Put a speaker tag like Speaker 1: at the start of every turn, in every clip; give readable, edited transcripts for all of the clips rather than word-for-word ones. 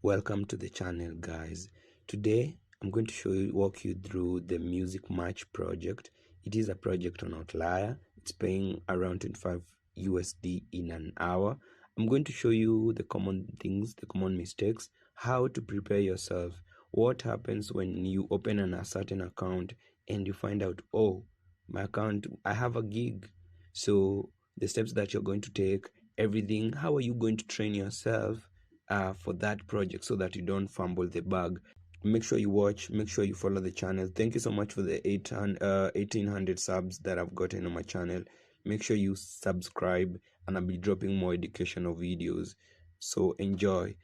Speaker 1: Welcome to the channel, guys. Today I'm going to walk you through the Music Match project. It is a project on Outlier. It's paying around 25 USD in an hour. I'm going to show you the common things, the common mistakes, how to prepare yourself, what happens when you open a certain account and you find out, oh, my account, I have a gig. So the steps that you're going to take, everything, how are you going to train yourself for that project so that you don't fumble the bag. Make sure you watch, make sure you follow the channel. Thank you so much for the 1800 subs that I've gotten on my channel. Make sure you subscribe, and I'll be dropping more educational videos, so enjoy.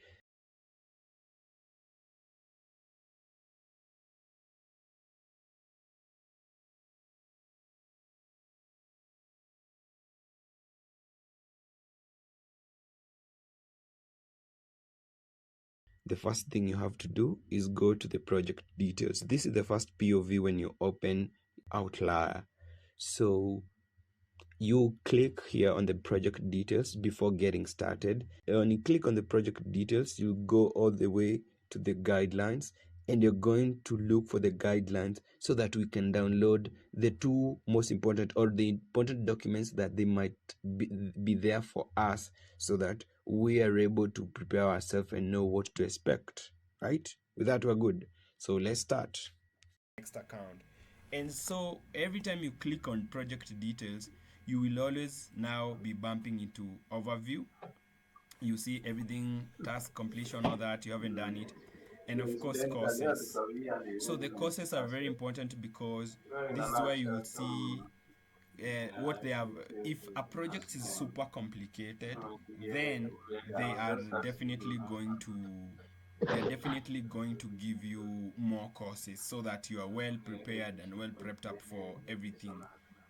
Speaker 1: The first thing you have to do is go to the project details. This is the first POV when you open Outlier. So you click here on the project details before getting started. When you click on the project details, you go all the way to the guidelines, and you're going to look for the guidelines so that we can download the two most important or the important documents that they might be there for us, so that we are able to prepare ourselves and know what to expect. Right? With that, we're good. So let's start. Next account. And so every time you click on project details, you will always now be bumping into overview. You see everything, task completion, all that, you haven't done it. And of course, courses. So the courses are very important because this is where you will see what they have. If a project is super complicated, then they are definitely going to give you more courses so that you are well prepared and well prepped up for everything,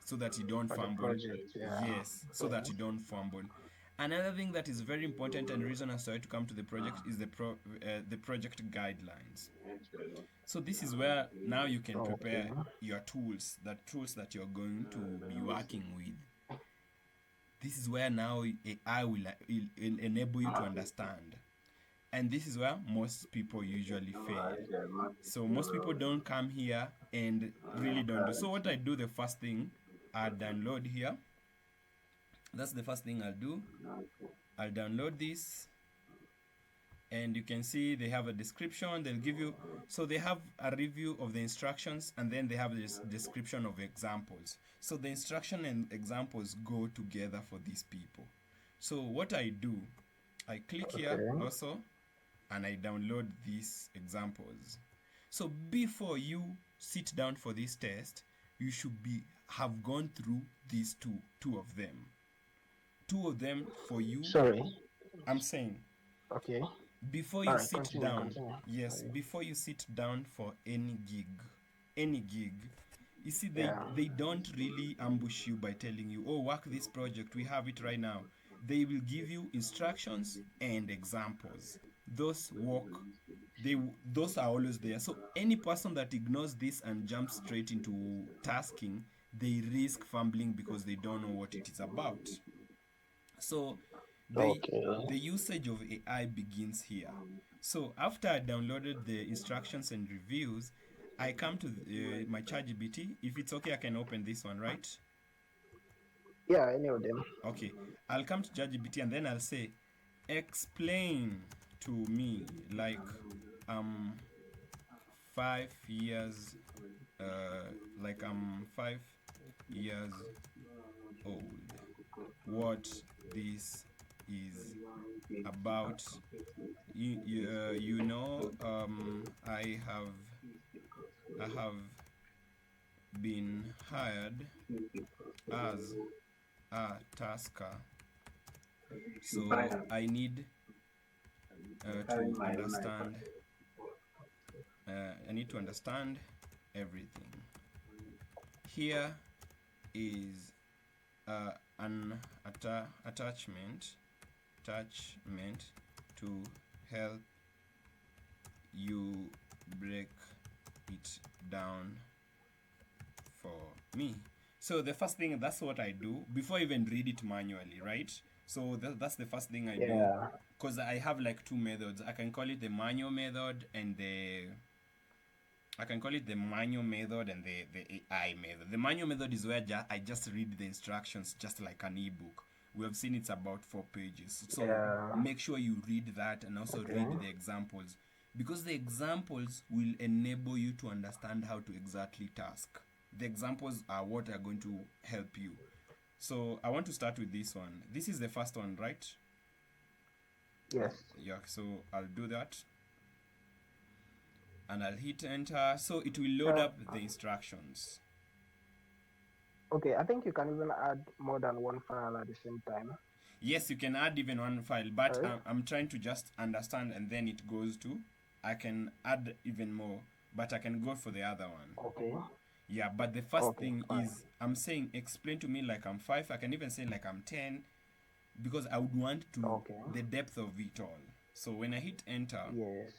Speaker 1: so that you don't
Speaker 2: For the
Speaker 1: fumble.
Speaker 2: project, yeah.
Speaker 1: Yes, so
Speaker 2: Okay.
Speaker 1: that you don't fumble. Another thing that is very important and reason I started to come to the project is the project guidelines. So this is where now you can
Speaker 2: Okay.
Speaker 1: prepare your tools, the tools that you're going to be working with. This is where now AI will enable you to understand. And this is where most people usually fail. So most people don't come here and really don't do. So what I do, the first thing, I download here. That's the first thing I'll do. I'll download this, and you can see they have a description. They'll give you, so they have a review of the instructions, and then they have this description of examples. So the instruction and examples go together for these people. So what I do, I click here
Speaker 2: Okay.
Speaker 1: also, and I download these examples. So before you sit down for this test, you should have gone through these two of them. Two of them for you.
Speaker 2: Sorry.
Speaker 1: I'm saying,
Speaker 2: Okay.
Speaker 1: before
Speaker 2: All
Speaker 1: you
Speaker 2: right.
Speaker 1: sit
Speaker 2: Continue.
Speaker 1: down,
Speaker 2: Continue.
Speaker 1: yes,
Speaker 2: Sorry.
Speaker 1: before you sit down for any gig, you see,
Speaker 2: Yeah.
Speaker 1: they don't really ambush you by telling you, oh, work this project, we have it right now. They will give you instructions and examples. Those work, those are always there. So any person that ignores this and jumps straight into tasking, they risk fumbling because they don't know what it is about. So
Speaker 2: Okay.
Speaker 1: the usage of AI begins here. So after I downloaded the instructions and reviews, I come to my ChatGPT. If it's okay, I can open this one, right?
Speaker 2: Yeah, any of them.
Speaker 1: Okay, I'll come to ChatGPT and then I'll say, explain to me, like, um 5 years, like I'm 5 years old, what this is about. I have been hired as a tasker, so I need to understand. I need to understand everything. Here is an attachment to help you break it down for me. So the first thing, that's what I do before I even read it manually, right? So that's the first thing I do.
Speaker 2: Yeah.
Speaker 1: because I have like two methods. I can call it the manual method and the I can call it the manual method and the AI method. The manual method is where I just read the instructions just like an ebook. We have seen it's about 4 pages. So
Speaker 2: Yeah.
Speaker 1: make sure you read that and also
Speaker 2: Okay.
Speaker 1: read the examples because the examples will enable you to understand how to exactly task. The examples are what are going to help you. So I want to start with this one. This is the first one, right?
Speaker 2: Yes.
Speaker 1: Yeah, so I'll do that and I'll hit enter. So it will load
Speaker 2: Uh,
Speaker 1: up the instructions.
Speaker 2: okay. I think you can even add more than one file at the same time.
Speaker 1: Yes, you can add even one file, but
Speaker 2: Sorry.
Speaker 1: I'm trying to just understand and then it goes to. I can add even more, but I can go for the other one.
Speaker 2: Okay.
Speaker 1: Yeah, but the first
Speaker 2: Okay.
Speaker 1: thing
Speaker 2: Fine.
Speaker 1: is I'm saying explain to me like I'm 5. I can even say like I'm 10 because I would want to
Speaker 2: Okay.
Speaker 1: the depth of it all. So when I hit enter,
Speaker 2: Yes.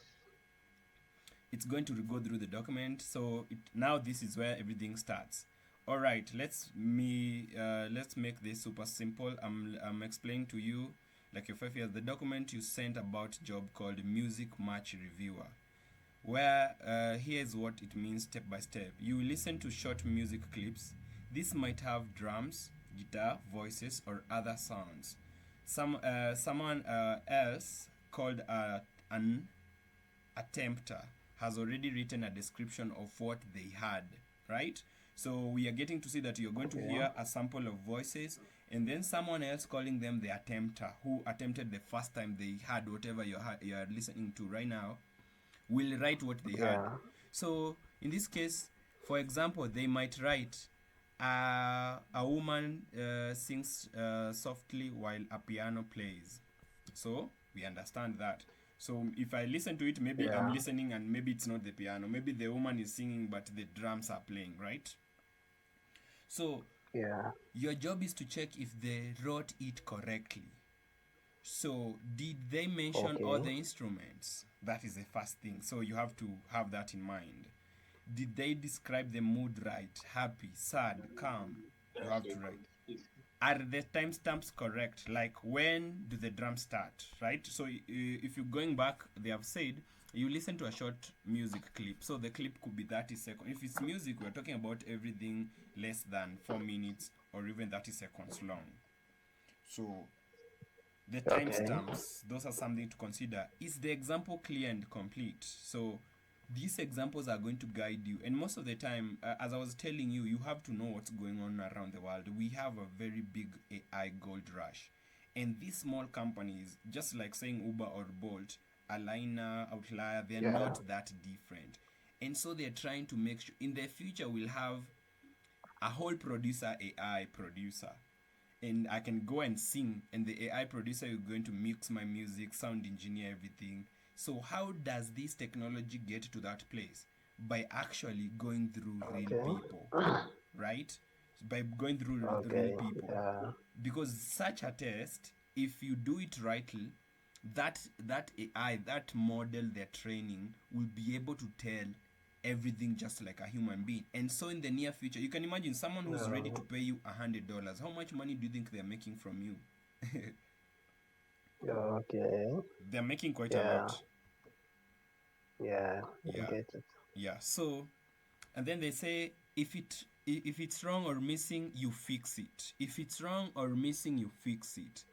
Speaker 1: it's going to go through the document. So now this is where everything starts. All right, let's make this super simple. I'm explaining to you like your 5 years the document you sent about job called Music Match Reviewer, where here's what it means step by step. You listen to short music clips. This might have drums, guitar, voices, or other sounds. Someone else called an attempter has already written a description of what they had, right? So we are getting to see that you're going to
Speaker 2: Okay.
Speaker 1: hear a sample of voices and then someone else calling them the attempter who attempted the first time they had whatever you're listening to right now will write what they had.
Speaker 2: Yeah.
Speaker 1: So in this case, for example, they might write a woman sings softly while a piano plays. So we understand that. So if I listen to it, maybe I'm
Speaker 2: Yeah.
Speaker 1: listening and maybe it's not the piano. Maybe the woman is singing but the drums are playing, right? So
Speaker 2: Yeah.
Speaker 1: your job is to check if they wrote it correctly. So did they mention all
Speaker 2: Okay.
Speaker 1: the instruments? That is the first thing. So you have to have that in mind. Did they describe the mood right? Happy, sad, calm? You have to write. Are the timestamps correct? Like when do the drums start, right? So if you're going back, they have said you listen to a short music clip. So the clip could be 30 seconds. If it's music, we're talking about everything less than 4 minutes or even 30 seconds long. So the
Speaker 2: Okay.
Speaker 1: timestamps, those are something to consider. Is the example clear and complete? So these examples are going to guide you, and most of the time, as I was telling you, you have to know what's going on around the world. We have a very big AI gold rush, and these small companies, just like saying Uber or Bolt, Alina, Outlier, they're
Speaker 2: Yeah.
Speaker 1: not that different, and so they're trying to make sure in the future we'll have a whole producer AI producer, and I can go and sing, and the AI producer is going to mix my music, sound engineer, everything. So how does this technology get to that place? By actually going through real
Speaker 2: Okay.
Speaker 1: people, right? By going through real
Speaker 2: Okay.
Speaker 1: people,
Speaker 2: Yeah.
Speaker 1: because such a test, if you do it rightly, that AI, that model they're training will be able to tell everything just like a human being. And so in the near future, you can imagine someone who's ready to
Speaker 2: Yeah.
Speaker 1: pay you $100. How much money do you think they're making from you?
Speaker 2: Okay.
Speaker 1: They're making quite a
Speaker 2: Yeah.
Speaker 1: lot.
Speaker 2: Yeah. I
Speaker 1: Yeah,
Speaker 2: get it.
Speaker 1: yeah. So and then they say if it's wrong or missing, you fix it. If it's wrong or missing, you fix it.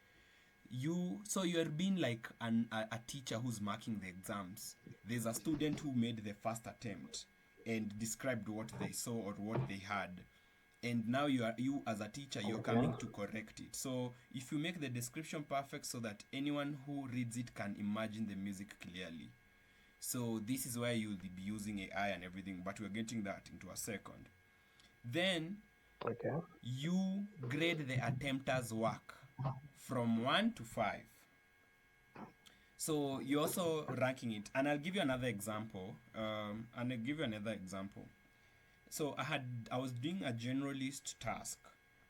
Speaker 1: You're being like a teacher who's marking the exams. There's a student who made the first attempt and described what they saw or what they had, and now you as a teacher, you're
Speaker 2: Okay.
Speaker 1: coming to correct it. So if you make the description perfect so that anyone who reads it can imagine the music clearly, so this is where you'll be using AI and everything, but we're getting that into a second. Then
Speaker 2: Okay.
Speaker 1: you grade the attempter's work from 1 to 5. So you're also ranking it, and I'll give you another example. So I was doing a generalist task,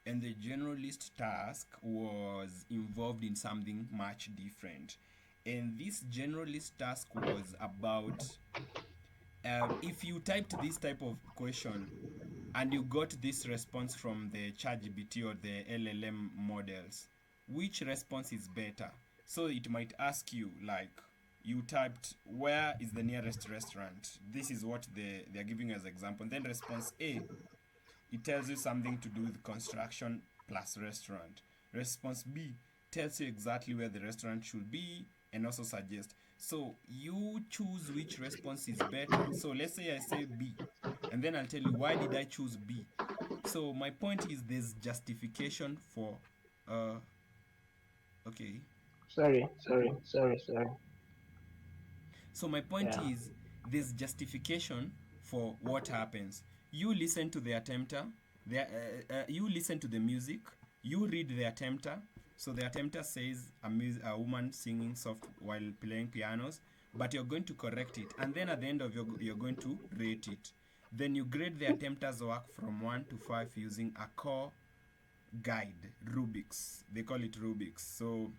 Speaker 1: and the generalist task was involved in something much different. And this generalist task was about if you typed this type of question and you got this response from the ChatGPT or the LLM models, which response is better? So it might ask you, like, you typed where is the nearest restaurant. This is what they're giving as example. And then response A, it tells you something to do with construction plus restaurant. Response B tells you exactly where the restaurant should be and also suggest. So you choose which response is better. So let's say I say B, and then I'll tell you why did I choose B. So my point is there's justification for uh okay.
Speaker 2: Sorry.
Speaker 1: So my point
Speaker 2: Yeah.
Speaker 1: is there's justification for what happens. You listen to the attempter, you listen to the music, you read the attempter. So the attempter says a woman singing soft while playing pianos, but you're going to correct it, and then at the end of you're going to rate it. Then you grade the attempter's work from 1 to 5 using a core guide, Rubik's. They call it Rubik's. So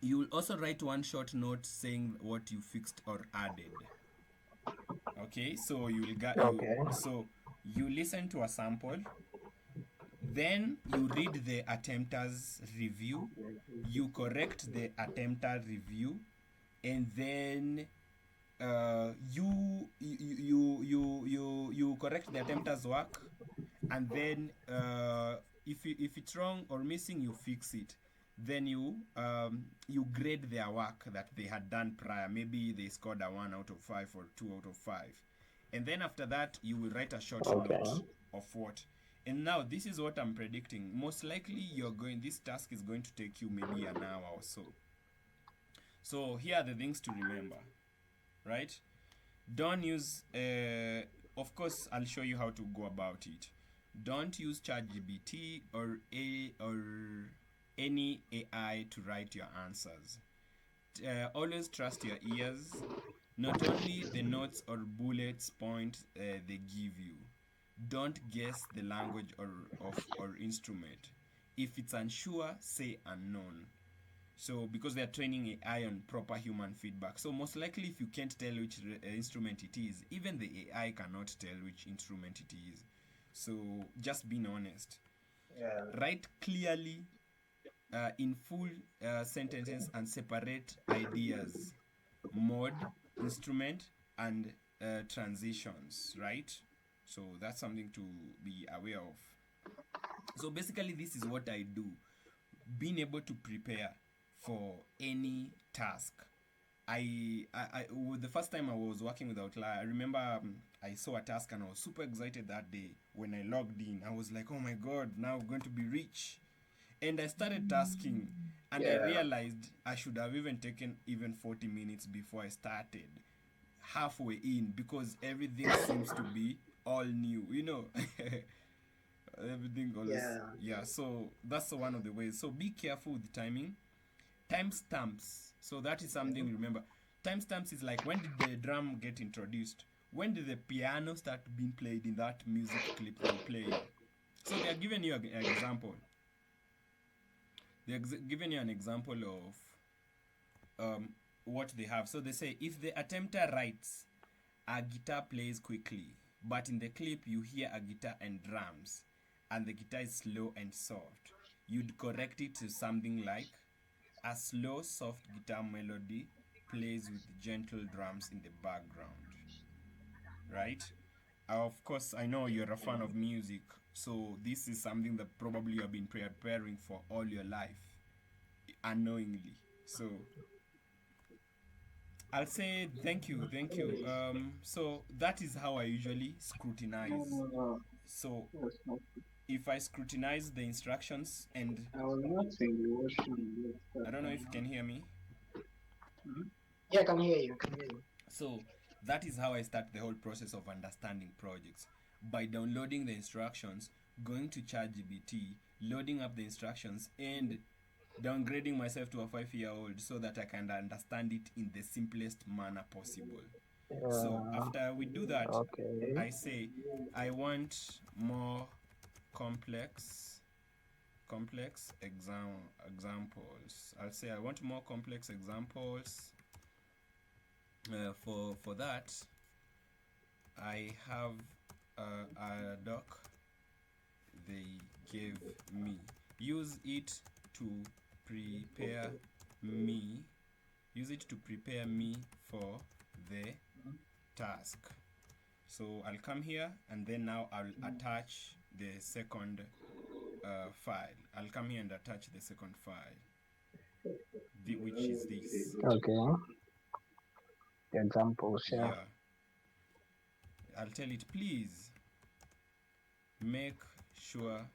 Speaker 1: you will also write one short note saying what you fixed or added. Okay, so you will get you
Speaker 2: Okay.
Speaker 1: so you listen to a sample, then you read the attempter's review, you correct the attempter review, and then you correct the attempter's work, and then if it's wrong or missing, you fix it. Then you grade their work that they had done prior. Maybe they scored a 1 out of 5 or 2 out of 5, and then after that you will write a short
Speaker 2: Okay.
Speaker 1: note of what. And now this is what I'm predicting. Most likely you're going. This task is going to take you maybe an hour or so. So here are the things to remember, right? Don't use of course I'll show you how to go about it. Don't use ChatGPT or any AI to write your answers. Always trust your ears, not only the notes or bullets point they give you. Don't guess the language or instrument. If it's unsure, say unknown. So because they are training AI on proper human feedback, so most likely if you can't tell which instrument it is, even the AI cannot tell which instrument it is. So just being honest.
Speaker 2: Yeah.
Speaker 1: Write clearly in full sentences and separate ideas, mode, instrument, and transitions, right? So that's something to be aware of. So basically this is what I do, being able to prepare for any task. The first time I was working with Outlier, I remember I saw a task and I was super excited that day. When I logged in, I was like, oh my god, now I'm going to be rich. And I started tasking, and I
Speaker 2: Yeah.
Speaker 1: realized I should have even taken even 40 minutes before I started. Halfway in, because everything seems to be all new, everything always,
Speaker 2: Yeah.
Speaker 1: yeah. So that's one of the ways. So be careful with the timing. Timestamps, so that is something, remember. Timestamps is like, when did the drum get introduced, when did the piano start being played in that music clip they were playing. So they are giving you an example. They're giving you an example of what they have. So they say if the attempter writes, a guitar plays quickly, but in the clip you hear a guitar and drums, and the guitar is slow and soft, you'd correct it to something like, a slow, soft guitar melody plays with gentle drums in the background, right? Of course, I know you're a fan of music, so this is something that probably you have been preparing for all your life, unknowingly. So I'll say thank you, thank you. So that is how I usually scrutinize. So if I scrutinize the instructions, and
Speaker 3: I was not in the washroom yet,
Speaker 1: I
Speaker 3: but
Speaker 1: don't know if you can hear me.
Speaker 2: Yeah, I can hear you. I can hear you.
Speaker 1: So that is how I start the whole process of understanding projects, by downloading the instructions, going to ChatGPT, loading up the instructions, and downgrading myself to a 5-year-old so that I can understand it in the simplest manner possible. So
Speaker 2: Yeah.
Speaker 1: after we do that,
Speaker 2: Okay.
Speaker 1: I say I want more complex examples. I'll say I want more complex examples. For that, I have a doc they gave me. Use it to prepare me, use it to prepare me for the task. So I'll come here and then now I'll attach the second file. I'll come here and attach the second file, which is this.
Speaker 2: Okay. The examples, yeah.
Speaker 1: Yeah. I'll tell it, please make sure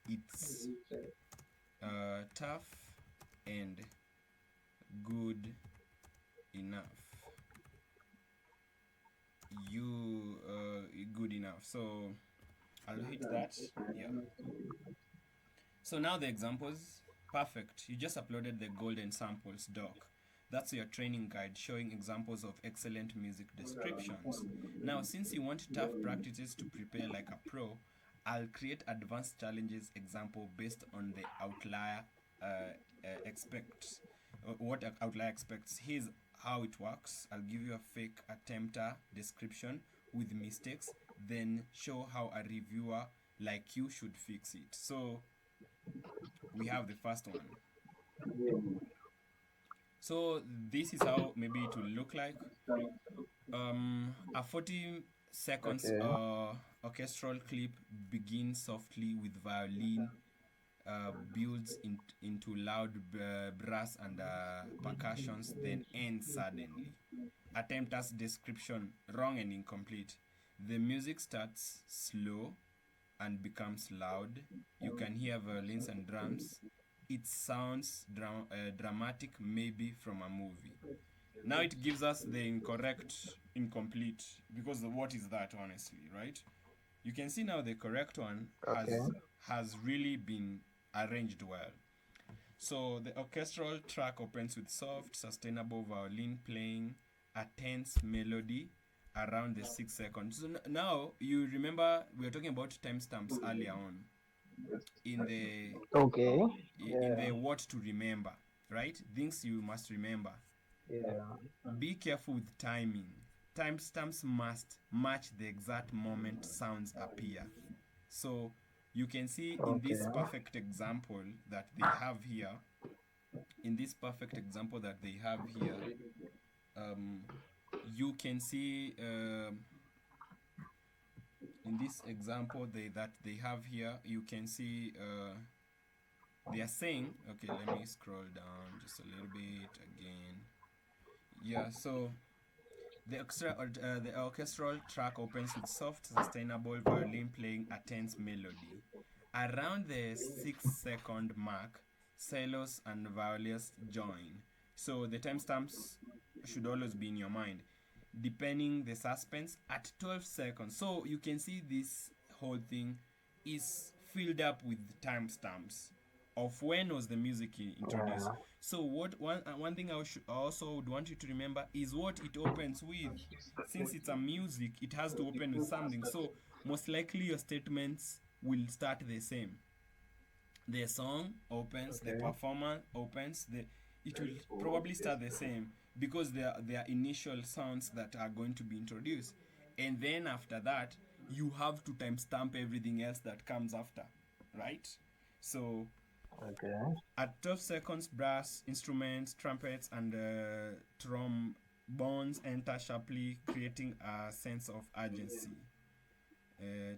Speaker 1: it's tough and good enough. Good enough. So I'll hit that. Yeah. So now the examples, perfect. You just uploaded the golden samples doc. That's your training guide showing examples of excellent music descriptions. Now, since you want tough practices to prepare like a pro, I'll create advanced challenges example based on the outlier expects. What outlier expects. Here's how it works. I'll give you a fake attempter description with mistakes, then show how a reviewer like you should fix it. So we have the first one. So this is how maybe it will look like. A 40 seconds orchestral clip begins softly with violin, builds into loud brass and percussions, then ends suddenly. Attempter's description wrong and incomplete. The music starts slow and becomes loud. You can hear violins and drums. It sounds dramatic, maybe from a movie. Now it gives us the incorrect, incomplete, because what is that, honestly, right? You can see now the correct one has really been arranged well. So the orchestral track opens with soft, sustainable violin playing a tense melody around the 6 seconds. So now you remember we were talking about timestamps earlier on in the in the what to remember, right? Things you must remember.
Speaker 2: Yeah.
Speaker 1: Be careful with timing. Timestamps must match the exact moment sounds appear. So you can see in this perfect example that they have here, you can see in this example that they have here, you can see they are saying, okay, let me scroll down just a little bit again. Yeah, so the orchestral track opens with soft, sustainable violin playing a tense melody. Around the 6 second mark, cellos and violins join. So the timestamps should always be in your mind. Depending the suspense at 12 seconds. So you can see this whole thing is filled up with timestamps of when was the music introduced. So what one thing I also would want you to remember is what it opens with. Since it's a music, it has to open with something. So most likely your statements will start the same. The song opens, the performer opens, it will probably start the same because there are initial sounds that are going to be introduced. And then after that, you have to timestamp everything else that comes after, right? So at 12 seconds, brass instruments, trumpets, and trombones enter sharply, creating a sense of urgency.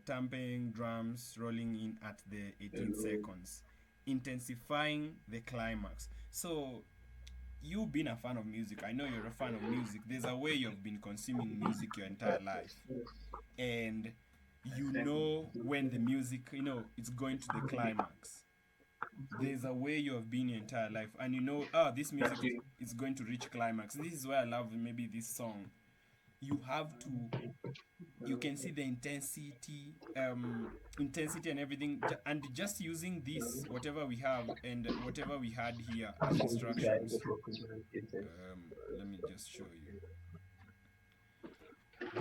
Speaker 1: Tamping drums rolling in at the 18 seconds, intensifying the climax. So, you being a fan of music, I know you're a fan of music. There's a way you've been consuming music your entire life, and you know when the music, it's going to the climax. There's a way you have been your entire life, and you know, this music is going to reach climax. This is why I love maybe this song. You can see the intensity and everything, and just using this, whatever we have and whatever we had here as instructions. Let me just show you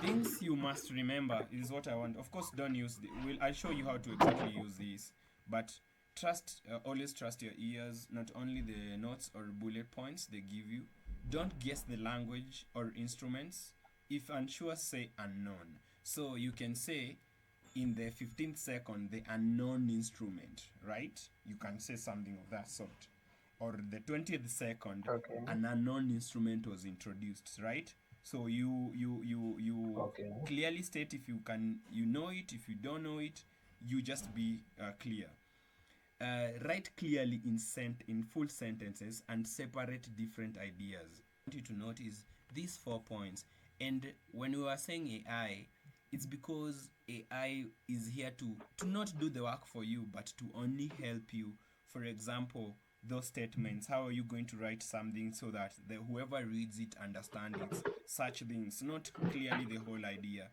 Speaker 1: things you must remember is what I want. Of course, don't use I'll show you how to exactly use this, but always trust your ears, not only the notes or bullet points they give you. Don't guess the language or instruments. If unsure, say unknown. So you can say in the 15th second the unknown instrument, right? You can say something of that sort. or the 20th second,
Speaker 2: Okay.
Speaker 1: an unknown instrument was introduced, right? So you
Speaker 2: Okay.
Speaker 1: clearly state if you can, you know it. If you don't know it, you just be clear. Write clearly in full sentences and separate different ideas. I want you to notice these 4 points. And when we are saying AI, it's because AI is here to not do the work for you, but to only help you. For example, those statements. How are you going to write something so that whoever reads it understands it? Such things, not clearly the whole idea.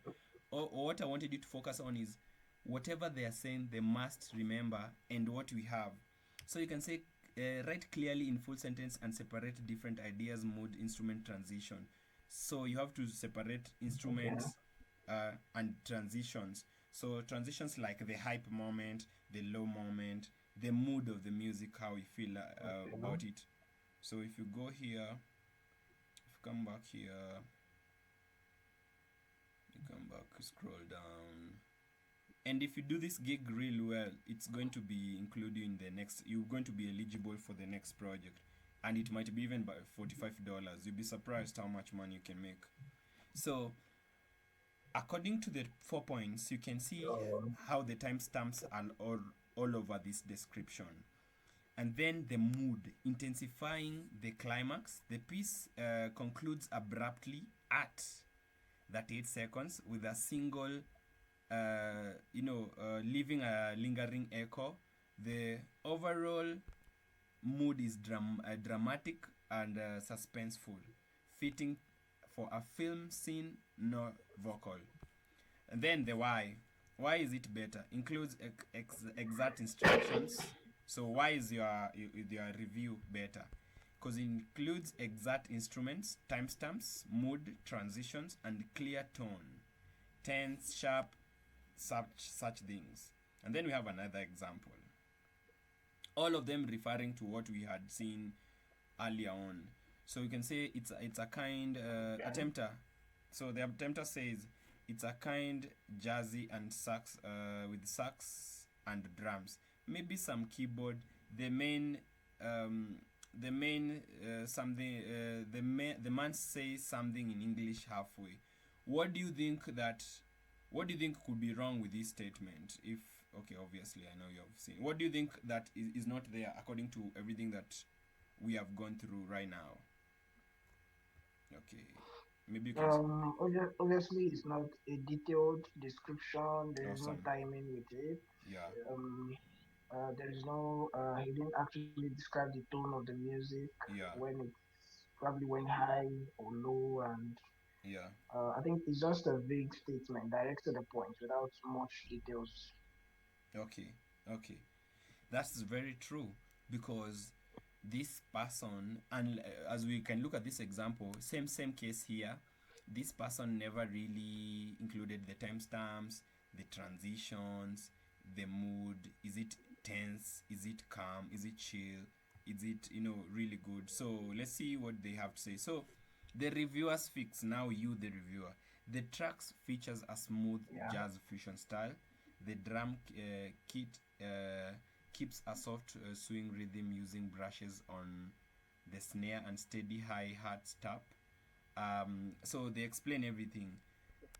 Speaker 1: Or what I wanted you to focus on is whatever they are saying, they must remember and what we have. So you can say, write clearly in full sentence and separate different ideas, mode, instrument, transition. So you have to separate
Speaker 2: Okay.
Speaker 1: instruments and transitions. So transitions like the hype moment, the low moment, the mood of the music, how you feel
Speaker 2: Okay.
Speaker 1: about it. So if you go here, if you come back here, you come back, scroll down, and if you do this gig really well, it's going to be included in the next, you're going to be eligible for the next project, and it might be even by $45. You'll be surprised how much money you can make. So according to the 4 points, you can see
Speaker 2: So
Speaker 1: how the timestamps are all over this description. And then the mood, intensifying the climax. The piece concludes abruptly at 38 seconds with a single leaving a lingering echo. The overall mood is dramatic and suspenseful, fitting for a film scene, no vocal. And then the why. Why is it better? Includes exact instructions. So why is your review better? Because it includes exact instruments, timestamps, mood, transitions, and clear tone, tense, sharp, such things. And then we have another example. All of them referring to what we had seen earlier on. So you can say it's a kind
Speaker 2: okay.
Speaker 1: attempter. So the attempter says it's a kind jazzy and sax with sax and drums. Maybe some keyboard. The main something the man says something in English halfway. What do you think that what do you think could be wrong with this statement? If okay, obviously I know you have seen. What do you think that is not there according to everything that we have gone through right now? Okay, maybe you can.
Speaker 2: Obviously, it's not a detailed description. There is no
Speaker 1: Awesome.
Speaker 2: timing with it.
Speaker 1: Yeah,
Speaker 2: Um, there is no. He didn't actually describe the tone of the music
Speaker 1: yeah,
Speaker 2: when it's probably went high or low, and
Speaker 1: yeah.
Speaker 2: I think it's just a vague statement, direct to the point, without much details.
Speaker 1: Okay, okay. That's very true because this person, and as we can look at this example, same case here. This person never really included the timestamps, the transitions, the mood. Is it tense? Is it calm? Is it chill? Is it really good? So let's see what they have to say. So the reviewers fix. Now you, the reviewer. The tracks features a smooth
Speaker 2: Yeah.
Speaker 1: jazz fusion style. The drum kit keeps a soft swing rhythm using brushes on the snare and steady hi-hat tap. So they explain everything.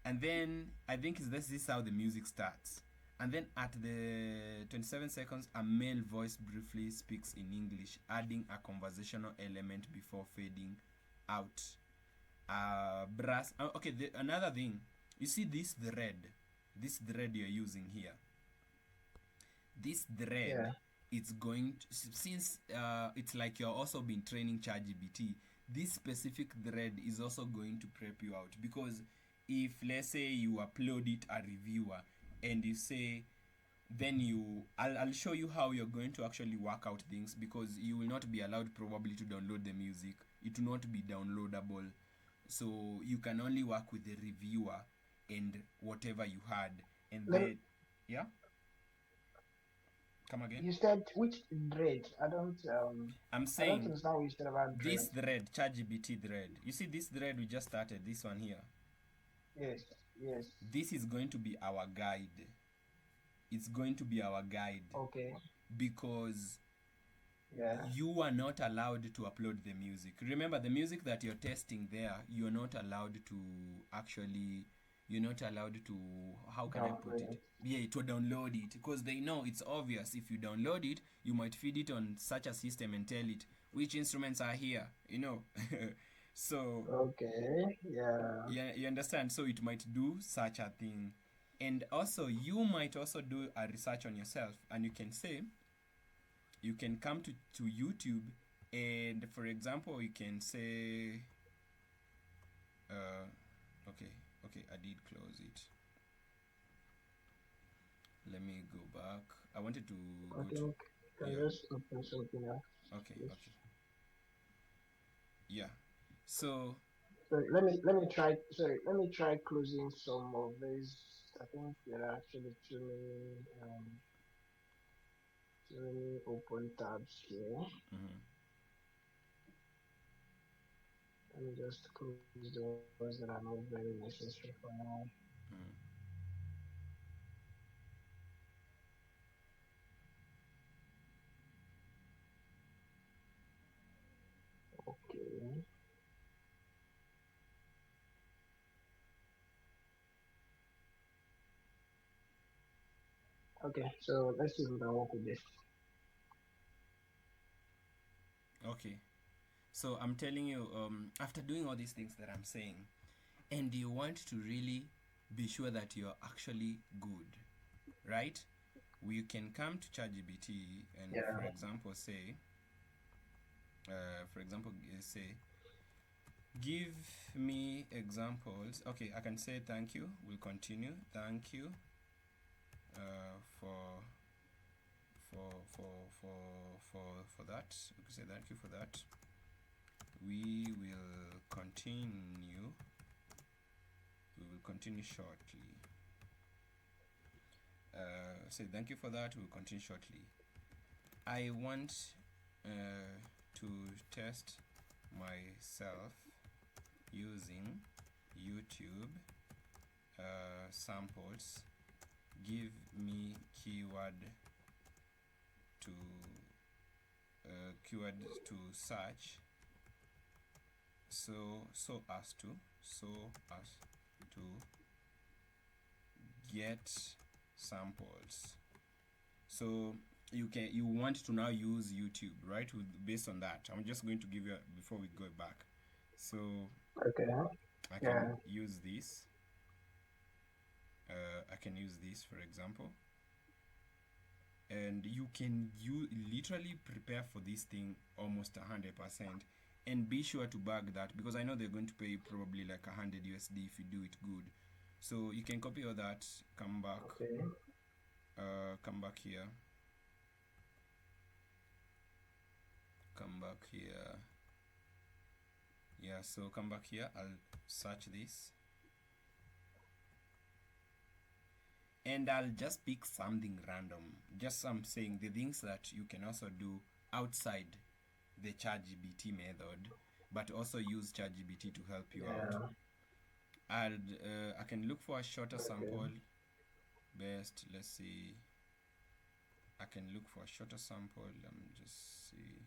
Speaker 1: And then I think this is how the music starts. And then at the 27 seconds, a male voice briefly speaks in English, adding a conversational element before fading out. Brass. Okay, another thing. You see this thread you're using here. This thread,
Speaker 2: Yeah.
Speaker 1: it's going to, since it's like you're also been training ChatGPT. This specific thread is also going to prep you out because if let's say you upload it a reviewer and you say then I'll show you how you're going to actually work out things because you will not be allowed probably to download the music. It will not be downloadable, so you can only work with the reviewer and whatever you had. And
Speaker 2: Let me,
Speaker 1: then yeah, come again.
Speaker 2: you said which dread?
Speaker 1: I'm
Speaker 2: I don't
Speaker 1: saying
Speaker 2: understand what you said about dread.
Speaker 1: this thread, ChatGPT thread. You see this thread we just started, this one here.
Speaker 2: Yes. Yes.
Speaker 1: This is going to be our guide. It's going to be our guide
Speaker 2: Okay.
Speaker 1: because
Speaker 2: Yeah.
Speaker 1: you are not allowed to upload the music. Remember, the music that you're testing there, you're not allowed to actually, you're not allowed to, how can I put it?
Speaker 2: Download.
Speaker 1: Yeah, to download it, because they know it's obvious. If you download it, you might feed it on such a system and tell it which instruments are here, So,
Speaker 2: Okay. Yeah.
Speaker 1: yeah, you understand? So it might do such a thing. And also, you might also do a research on yourself, and you can say, you can come to YouTube, and for example, you can say, uh, okay, okay, I did close it. Let me go back. I wanted to
Speaker 2: I
Speaker 1: go to,
Speaker 2: think can
Speaker 1: yeah,
Speaker 2: just open something else.
Speaker 1: okay,
Speaker 2: Please.
Speaker 1: okay, yeah. So,
Speaker 2: So let me try. Sorry, let me try closing some of these. I think there are actually too many open tabs here.
Speaker 1: mhm,
Speaker 2: Let me just close the ones that are not very necessary for now.
Speaker 1: mhm.
Speaker 2: Okay. Okay. So let's see if we can work with this.
Speaker 1: Okay. So I'm telling you, after doing all these things that I'm saying, and you want to really be sure that you're actually good, right? We can come to ChatGPT and,
Speaker 2: Yeah.
Speaker 1: for example, say, say, give me examples. Okay, I can say thank you. We'll continue. Thank you for for that. We can say thank you for that. We will continue. We will continue shortly. Say thank you for that. We'll continue shortly. I want to test myself using YouTube samples. Give me to keyword to search, so as to get samples. So you want to now use YouTube, right? Based on that, I'm just going to give you before we go back. So
Speaker 2: Okay.
Speaker 1: I
Speaker 2: Yeah.
Speaker 1: can use this. I can use this, for example, and you literally prepare for this thing almost 100%, and be sure to bag that, because I know they're going to pay you probably like 100 USD if you do it good. So you can copy all that, come back,
Speaker 2: Okay.
Speaker 1: come back here, come back here. Yeah, so come back here. I'll search this, and I'll just pick something random. Just I'm saying the things that you can also do outside the ChatGPT method, but also use ChatGPT to help you out.
Speaker 2: Yeah.
Speaker 1: I can look for a shorter
Speaker 2: Okay.
Speaker 1: sample. Best, let's see. I can look for a shorter sample. Let me just see.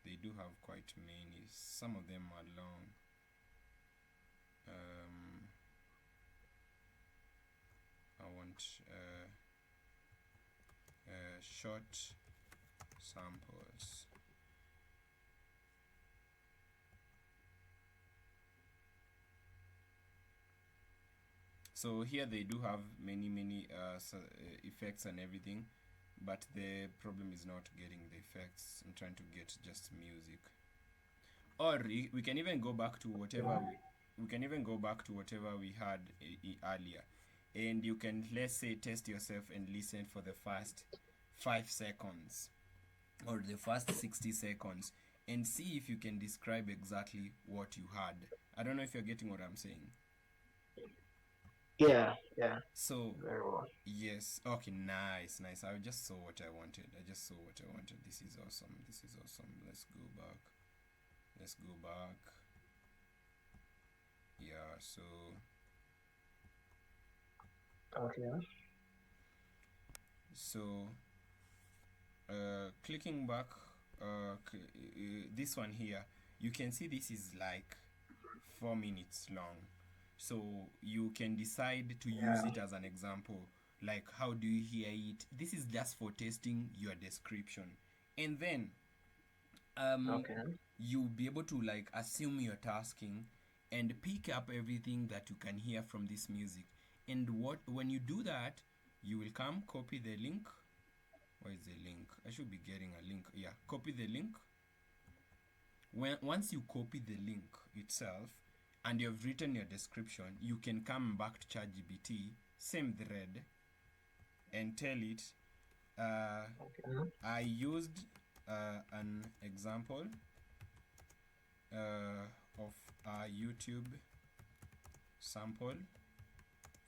Speaker 1: They do have quite many. Some of them are long. I want short samples. So here they do have many effects and everything, but the problem is not getting the effects. I'm trying to get just music. Or we can even go back to whatever
Speaker 2: Yeah.
Speaker 1: we can even go back to whatever we had earlier, and you can, let's say, test yourself and listen for the first 5 seconds or the first 60 seconds, and see if you can describe exactly what you had. I don't know if you're getting what I'm saying.
Speaker 2: Yeah. Yeah.
Speaker 1: So,
Speaker 2: Very well.
Speaker 1: yes, okay, nice. I just saw what I wanted. This is awesome. Let's go back. Let's go back. Yeah,
Speaker 2: Okay.
Speaker 1: so clicking back, this one here, you can see this is like 4 minutes long. So you can decide to use
Speaker 2: Yeah.
Speaker 1: it as an example. Like, how do you hear it? This is just for testing your description. And then
Speaker 2: Okay.
Speaker 1: you'll be able to like assume you're tasking and pick up everything that you can hear from this music. And what when you do that, you will come copy the link. Where is the link? I should be getting a link. Yeah, copy the link. Once you copy the link itself and you've written your description, you can come back to ChatGPT, same thread, and tell it,
Speaker 2: Okay.
Speaker 1: I used an example of a YouTube sample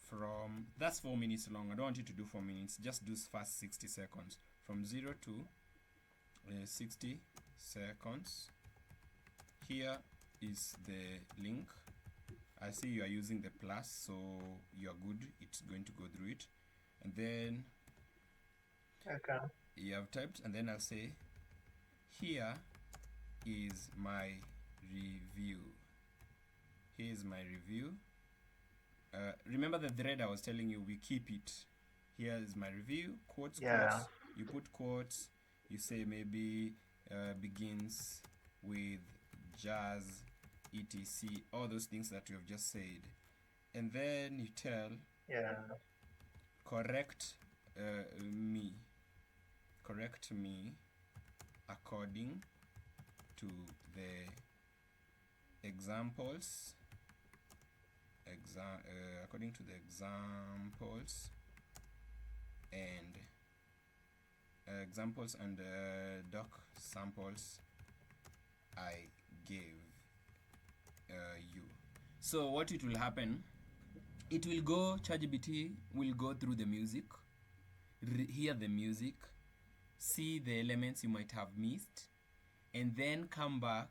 Speaker 1: from, that's 4 minutes long. I don't want you to do 4 minutes, just do first 60 seconds from 0 to 60 seconds. Here is the link. I see you are using the plus, so you are good. It's going to go through it. And then
Speaker 2: Okay.
Speaker 1: you have typed, and then I'll say, here is my review. Here is my review. Remember the thread I was telling you, we keep it. Here is my review, quotes,
Speaker 2: Yeah.
Speaker 1: quotes. You put quotes, you say maybe begins with jazz, etc. All those things that you have just said. And then you tell,
Speaker 2: Yeah.
Speaker 1: correct me. Correct me according to the examples. According to the examples and doc samples I gave you. So what it will happen, it will go, ChatGPT will go through the music, hear the music, see the elements you might have missed, and then come back.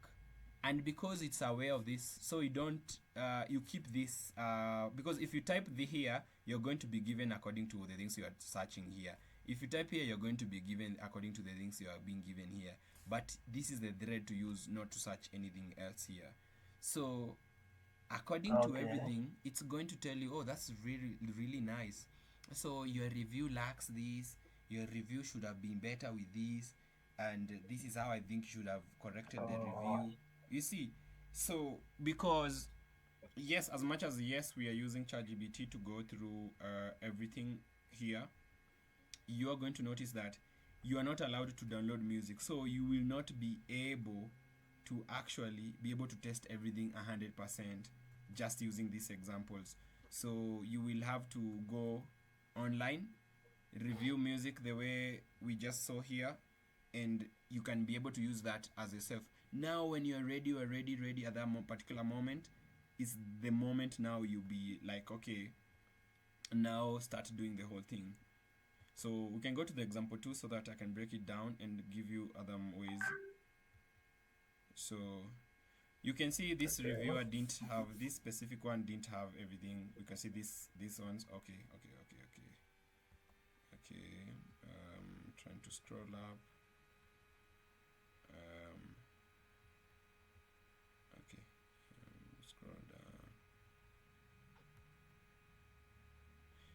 Speaker 1: And because it's aware of this, so you don't you keep this, because if you type the here, you're going to be given according to the things you are searching here. If you type here, you're going to be given according to the things you are being given here. But this is the thread to use, not to search anything else here. So according to
Speaker 2: Okay.
Speaker 1: everything, it's going to tell you, oh, that's really really nice. So your review lacks this, your review should have been better with this, and this is how I think you should have corrected the
Speaker 2: Oh.
Speaker 1: review. You see, so because yes, as much as yes we are using ChatGPT to go through everything here, you are going to notice that you are not allowed to download music, so you will not be able to actually be able to test everything 100% just using these examples. So you will have to go online, review music the way we just saw here, and you can be able to use that as yourself. Now when you're ready, ready at that particular moment, is the moment now you'll be like, okay, now start doing the whole thing. So we can go to the example 2 so that I can break it down and give you other ways. So you can see this
Speaker 2: Okay.
Speaker 1: reviewer didn't have, this specific one didn't have everything. We can see these ones. Okay. Trying to scroll up. Scroll down.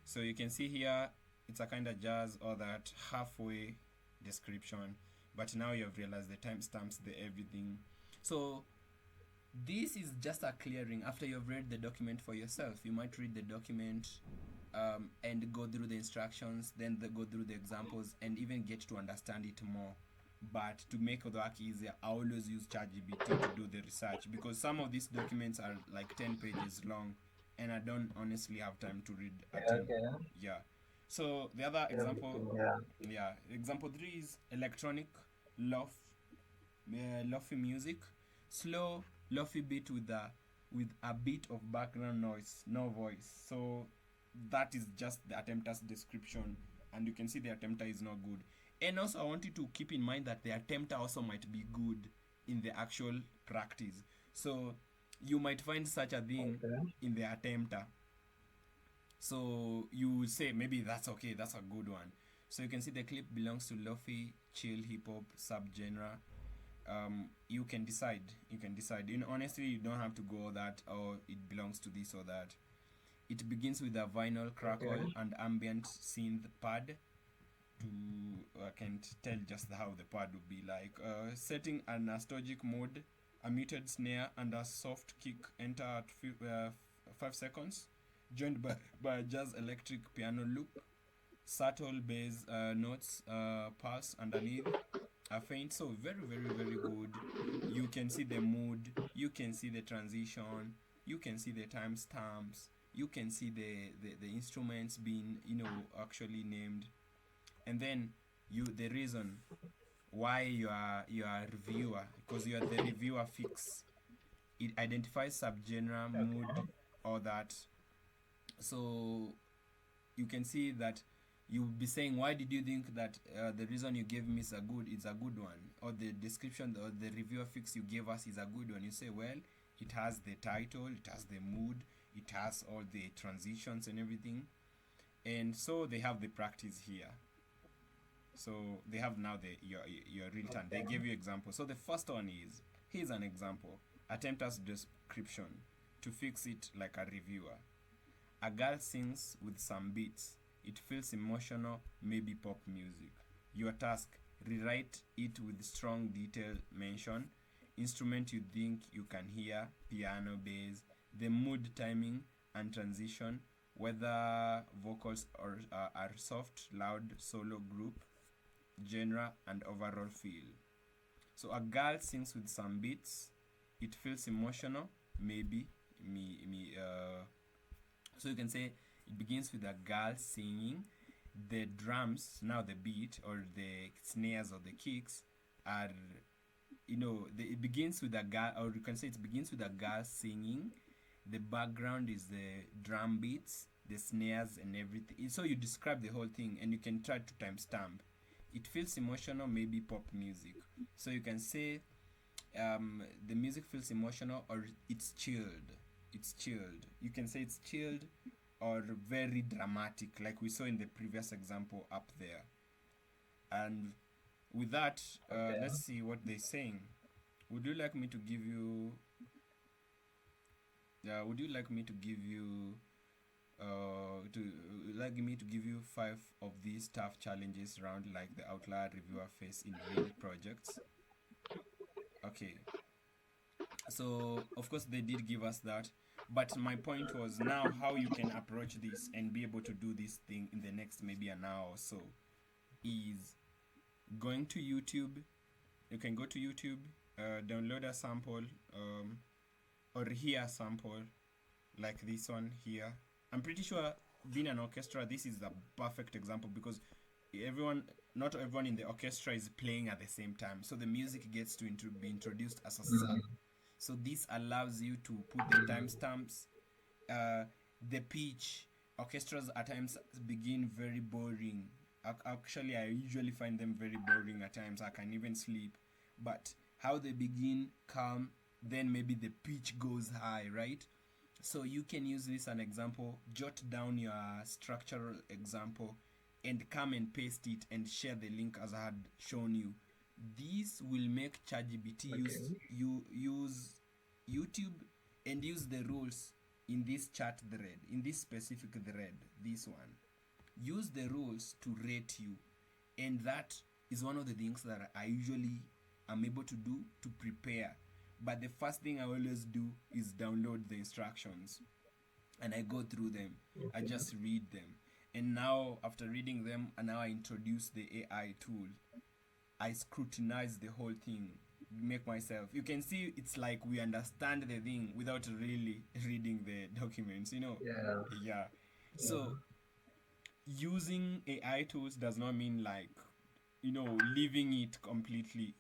Speaker 1: So you can see here, it's a kind of jazz or that halfway description, but now you have realized the timestamps, the everything. So this is just a clearing after you've read the document for yourself. You might read the document and go through the instructions, then go through the examples, and even get to understand it more. But to make the work easier, I always use ChatGPT to do the research, because some of these documents are like 10 pages long, and I don't honestly have time to read a 10.
Speaker 2: Okay.
Speaker 1: Yeah. So the other example,
Speaker 2: Everything. Yeah.
Speaker 1: yeah, example 3 is electronic lofi music, slow lofi beat with a bit of background noise, no voice. So that is just the attempter's description, and you can see the attempter is not good. And also I want you to keep in mind that the attempter also might be good in the actual practice. So you might find such a thing
Speaker 2: Okay.
Speaker 1: in the attempter. So you would say maybe that's okay, that's a good one. So you can see the clip belongs to lofi, chill, hip hop, subgenre. You can decide. You can decide. Honestly, you don't have to go that or it belongs to this or that. It begins with a vinyl crackle
Speaker 2: Okay.
Speaker 1: and ambient synth pad. To I can't tell just how the pad would be like. Setting a nostalgic mode, a muted snare and a soft kick enter at 5 seconds, joined by a jazz electric piano loop, subtle bass notes pulse underneath, a faint. So very very very good. You can see the mood, you can see the transition, you can see the timestamps, you can see the instruments being actually named, and then the reason why you are a reviewer, because you are the reviewer fix. It identifies subgenre, mood,
Speaker 2: Okay.
Speaker 1: or that. So you can see that you'll be saying, why did you think that the reason you gave me is a good one, or the description or the reviewer fix you gave us is a good one? You say, well, it has the title, it has the mood, it has all the transitions and everything. And so they have the practice here. So they have now your real time. They
Speaker 2: Okay.
Speaker 1: gave you examples. So the first one is, here's an example. Attempt as description to fix it like a reviewer. A girl sings with some beats. It feels emotional, maybe pop music. Your task: rewrite it with strong detail mention, instrument you think you can hear, piano, bass, the mood, timing, and transition, whether vocals are soft, loud, solo, group, genre, and overall feel. So a girl sings with some beats. It feels emotional, maybe me. So you can say it begins with a girl singing. The drums, now the beat or the snares or the kicks are, it begins with a girl, or you can say it begins with a girl singing. The background is the drum beats, the snares, and everything. So you describe the whole thing, and you can try to timestamp. It feels emotional, maybe pop music. So you can say the music feels emotional, or it's chilled. It's chilled. You can say it's chilled or very dramatic, like we saw in the previous example up there. And with that,
Speaker 2: Okay.
Speaker 1: let's see what they're saying. Would you like me to give you? Would you like me to give you? To like me to give you 5 of these tough challenges around like the outlier reviewer face in real projects. Okay, so of course they did give us that, but my point was now how you can approach this and be able to do this thing in the next maybe an hour or so is going to YouTube. You can go to YouTube, download a sample, or hear a sample like this one here. I'm pretty sure, being an orchestra, this is the perfect example because everyone, not everyone in the orchestra is playing at the same time, so the music gets to be introduced as a sub. So this allows you to put the timestamps, uh, the pitch. Orchestras at times begin very boring. Actually, I usually find them very boring at times. I can even sleep. But how they begin calm, then maybe the pitch goes high, right? So you can use this an example, jot down your structural example, and come and paste it and share the link as I had shown you. This will make ChatGPT
Speaker 2: Okay.
Speaker 1: use YouTube and use the rules in this chat thread, in this specific thread, this one. Use the rules to rate you, and that is one of the things that I usually am able to do to prepare. But the first thing I always do is download the instructions and I go through them. I
Speaker 2: Okay.
Speaker 1: just read them. And now, after reading them, and now I introduce the AI tool, I scrutinize the whole thing, make myself. You can see it's like we understand the thing without really reading the documents.
Speaker 2: Yeah.
Speaker 1: Yeah.
Speaker 2: Yeah.
Speaker 1: So, using AI tools does not mean like, leaving it completely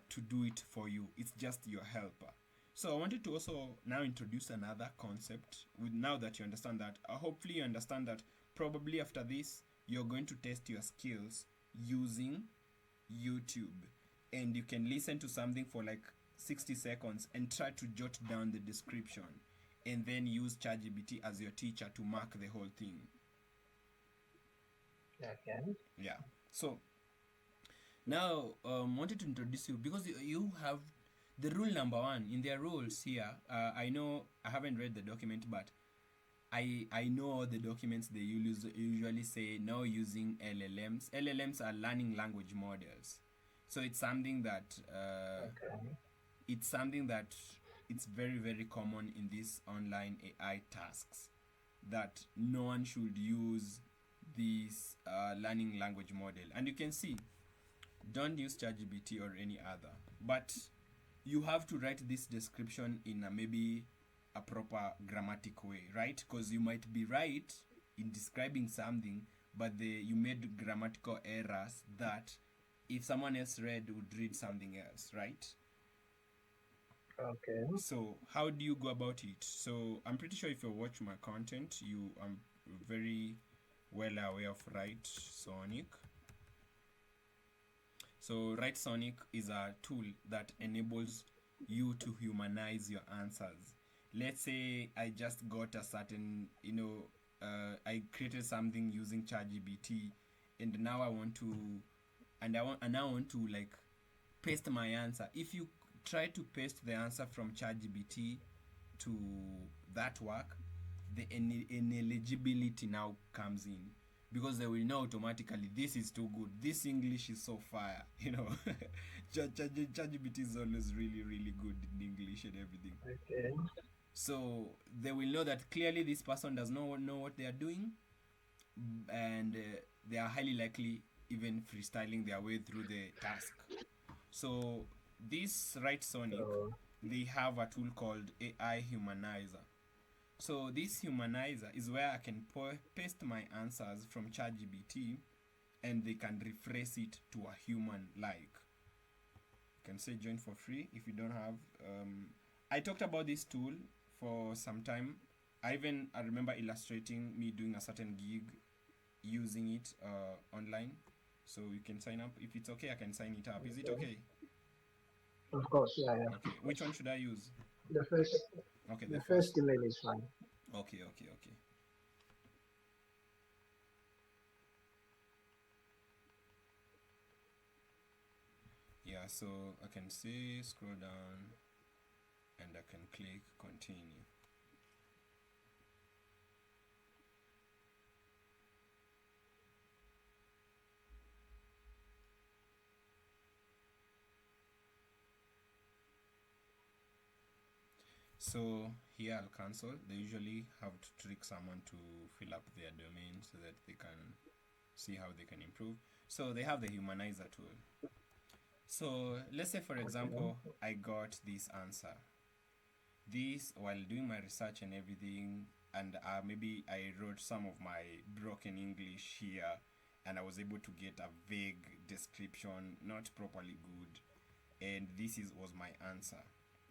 Speaker 1: to do it for you. It's just your helper. So I wanted to also now introduce another concept. With now that you understand that, hopefully you understand that probably after this you're going to test your skills using YouTube, and you can listen to something for like 60 seconds and try to jot down the description, and then use ChatGPT as your teacher to mark the whole thing.
Speaker 2: Okay.
Speaker 1: Yeah. So now, wanted to introduce you because you have the rule number one in their rules here. I know I haven't read the document, but I know all the documents they usually say no using LLMs. LLMs are learning language models, so
Speaker 2: Okay.
Speaker 1: it's something that it's very very common in these online AI tasks that no one should use this learning language model, and you can see don't use ChatGPT or any other. But you have to write this description in a maybe a proper grammatic way, right? Because you might be right in describing something, but you made grammatical errors that if someone else read would read something else, right?
Speaker 2: Okay.
Speaker 1: So how do you go about it? So I'm pretty sure if you watch my content, you are very well aware of Right Sonic. So Right Sonic is a tool that enables you to humanize your answers. Let's say I just got a certain, I created something using ChatGPT, and now I want to, and now I want to like paste my answer. If you try to paste the answer from ChatGPT to that work, the ineligibility now comes in because they will know automatically this is too good. This English is so fire, ChatGPT is always really, really good in English and everything.
Speaker 2: Okay.
Speaker 1: So they will know that clearly this person does not know what they are doing, and they are highly likely even freestyling their way through the task. So this Right Sonic,
Speaker 2: So
Speaker 1: they have a tool called AI Humanizer. So this humanizer is where I can paste my answers from ChatGPT and they can rephrase it to a human like. You can say join for free if you don't have. I talked about this tool for some time. I remember illustrating me doing a certain gig using it online. So you can sign up. If it's okay, I can sign it up. Is it
Speaker 2: okay.
Speaker 1: okay?
Speaker 2: Of course, yeah, yeah.
Speaker 1: Okay. Which one should I use?
Speaker 2: The first
Speaker 1: Okay, the
Speaker 2: the
Speaker 1: first.
Speaker 2: first email is fine.
Speaker 1: Okay, okay, okay. Yeah, so I can say scroll down and I can click continue. So here I'll cancel. They usually have to trick someone to fill up their domain so that they can see how they can improve. So they have the humanizer tool. So let's say for
Speaker 2: Okay.
Speaker 1: example I got this answer. This while doing my research and everything, and maybe I wrote some of my broken English here, and I was able to get a vague description, not properly good, and was my answer.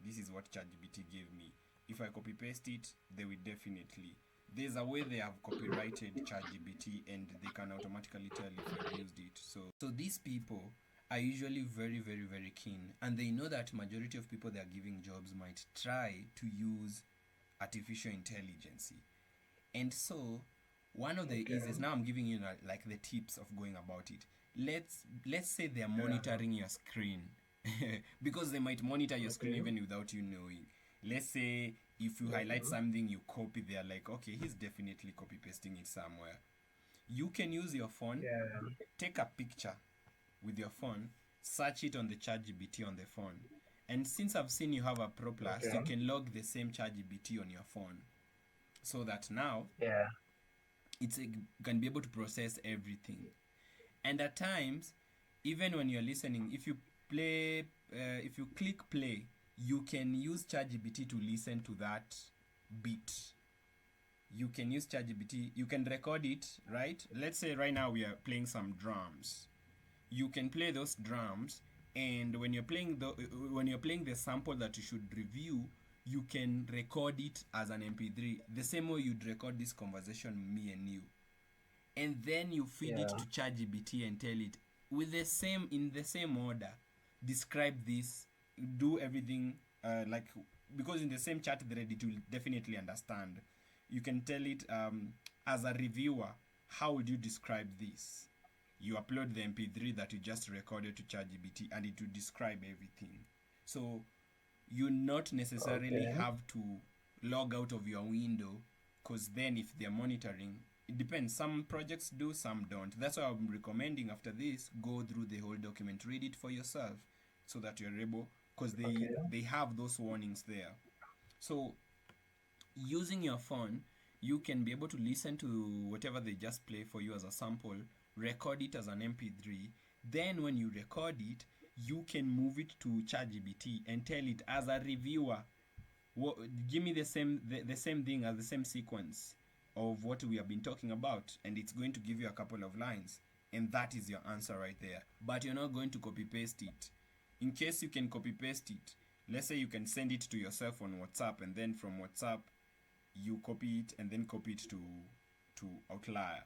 Speaker 1: This is what ChatGPT gave me. If I copy paste it, they will definitely. There's a way they have copyrighted ChatGPT, and they can automatically tell if you have used it. So these people are usually very, very, very keen, and they know that majority of people they are giving jobs might try to use artificial intelligence. And so one of the easiest,
Speaker 2: Okay.
Speaker 1: now I'm giving you like the tips of going about it. Let's say they're
Speaker 2: Yeah.
Speaker 1: monitoring your screen because they might monitor your screen
Speaker 2: Okay.
Speaker 1: even without you knowing. Let's say if you highlight
Speaker 2: Okay.
Speaker 1: something you copy, they're like, okay, he's definitely copy pasting it somewhere. You can use your phone,
Speaker 2: Yeah.
Speaker 1: take a picture with your phone, search it on the ChatGPT on the phone. And since I've seen you have a Pro Plus, you
Speaker 2: Okay.
Speaker 1: can log the same ChatGPT on your phone so that now
Speaker 2: Yeah.
Speaker 1: it can be able to process everything. And at times, even when you're listening, if you click play, you can use ChatGPT to listen to that beat. You can use ChatGPT, you can record it, right? Let's say right now we are playing some drums. You can play those drums, and when you're playing the sample that you should review, you can record it as an MP3, the same way you'd record this conversation me and you, and then you feed it
Speaker 2: Yeah.
Speaker 1: to ChatGPT and tell it with the same in the same order, describe this, do everything like because in the same chat thread it will definitely understand. You can tell it as a reviewer how would you describe this? You upload the MP3 that you just recorded to ChatGPT and it will describe everything. So you not necessarily
Speaker 2: Okay.
Speaker 1: have to log out of your window, because then if they're monitoring, it depends. Some projects do, some don't. That's why I'm recommending after this, go through the whole document, read it for yourself, so that you're able, because they
Speaker 2: Okay.
Speaker 1: they have those warnings there. So using your phone, you can be able to listen to whatever they just play for you as a sample, record it as an MP3. Then when you record it, you can move it to ChatGPT and tell it as a reviewer, what, give me the same thing as the same sequence of what we have been talking about, and it's going to give you a couple of lines, and that is your answer right there. But you're not going to copy paste it. In case you can copy paste it, let's say you can send it to yourself on WhatsApp, and then from WhatsApp you copy it and then copy it to Outlier.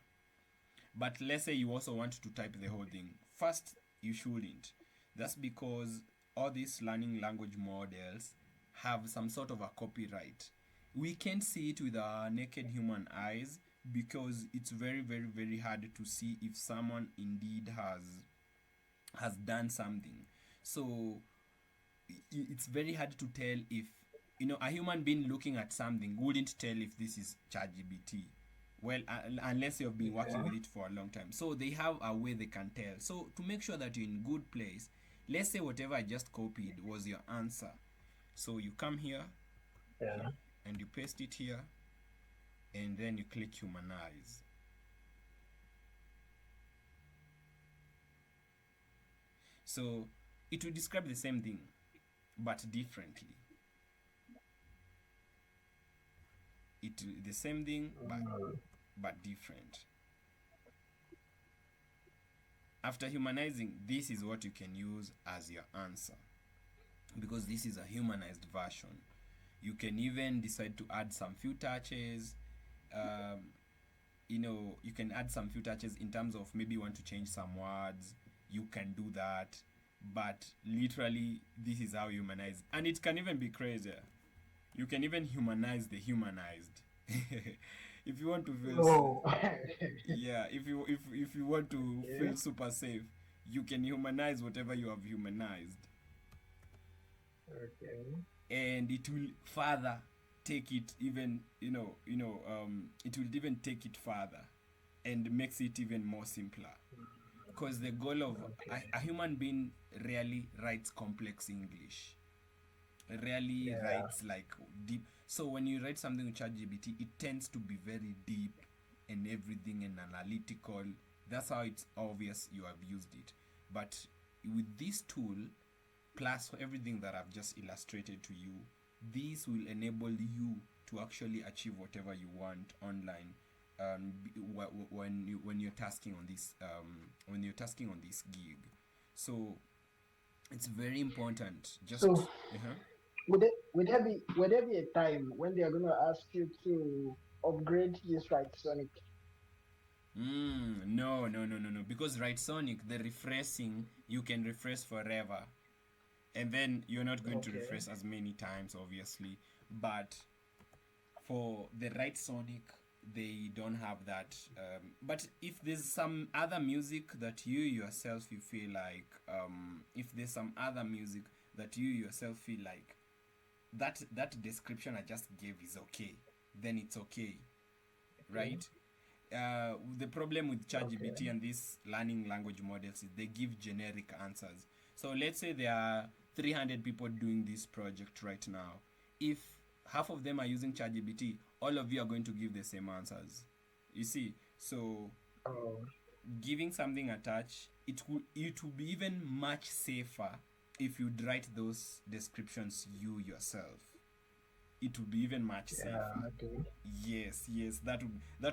Speaker 1: But let's say you also want to type the whole thing. First, you shouldn't. That's because all these learning language models have some sort of a copyright. We can't see it with our naked human eyes because it's very, very, very hard to see if someone indeed has done something. So it's very hard to tell if, a human being looking at something wouldn't tell if this is ChatGPT. Well, unless you've been working with
Speaker 2: Okay.
Speaker 1: it for a long time. So they have a way they can tell. So to make sure that you're in good place, let's say whatever I just copied was your answer. So you come here
Speaker 2: Yeah.
Speaker 1: and you paste it here, and then you click humanize. So it will describe the same thing but differently. It the same thing
Speaker 2: Mm.
Speaker 1: but different. After humanizing, this is what you can use as your answer, because this is a humanized version. You can even decide to add some few touches. Um, you can add some few touches in terms of maybe you want to change some words. You can do that, but literally, this is how you humanize, and it can even be crazier. You can even humanize the humanized. If you want to feel
Speaker 2: Oh.
Speaker 1: yeah, if you want to
Speaker 2: Okay.
Speaker 1: feel super safe, you can humanize whatever you have humanized,
Speaker 2: Okay.
Speaker 1: and it will further take it even, it will even take it further and makes it even more simpler, because the goal of
Speaker 2: Okay.
Speaker 1: a human being rarely writes complex English, rarely
Speaker 2: Yeah.
Speaker 1: writes like deep. So when you write something with ChatGPT, it tends to be very deep and everything and analytical. That's how it's obvious you have used it. But with this tool, plus everything that I've just illustrated to you, this will enable you to actually achieve whatever you want online. When you're tasking on this gig. So it's very important.
Speaker 2: So
Speaker 1: Just
Speaker 2: would there be a time when they are gonna ask you to upgrade this right Sonic?
Speaker 1: no, no, no, no, no. Because right Sonic, the refreshing, you can refresh forever. And then you're not going to
Speaker 2: Okay.
Speaker 1: refresh as many times, obviously. But for the right Sonic, they don't have that. But if there's some other music that you yourself you feel like, if there's some other music that you yourself feel like that description I just gave is okay, then it's okay,
Speaker 2: Okay.
Speaker 1: right? The problem with
Speaker 2: Okay.
Speaker 1: ChatGPT and these learning language models is they give generic answers. So let's say there are 300 people doing this project right now. If half of them are using ChatGPT, all of you are going to give the same answers. You see, so
Speaker 2: Oh.
Speaker 1: giving something a touch, it will be even much safer if you write those descriptions you yourself. It would be even much
Speaker 2: Yeah.
Speaker 1: safer.
Speaker 2: Okay.
Speaker 1: Yes, yes, that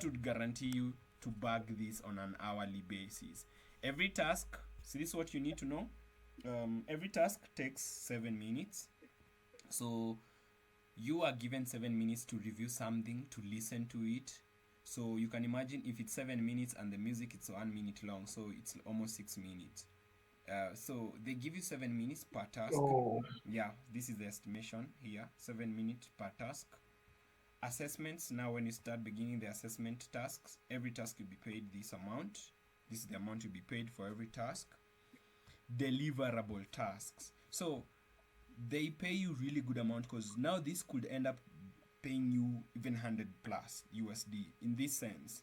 Speaker 1: would guarantee you to bug this on an hourly basis. Every task, so this is what you need to know. Every task takes 7 minutes. So you are given 7 minutes to review something, to listen to it. So you can imagine if it's 7 minutes and the music it's 1 minute long, so it's almost 6 minutes. So they give you 7 minutes per task.
Speaker 2: Oh.
Speaker 1: Yeah, this is the estimation here, 7 minutes per task. assessments. Now when you start beginning the assessment tasks, every task will be paid this amount. This is the amount you'll be paid for every task. Deliverable tasks. So they pay you really good amount, because now this could end up paying you even 100 plus USD. In this sense,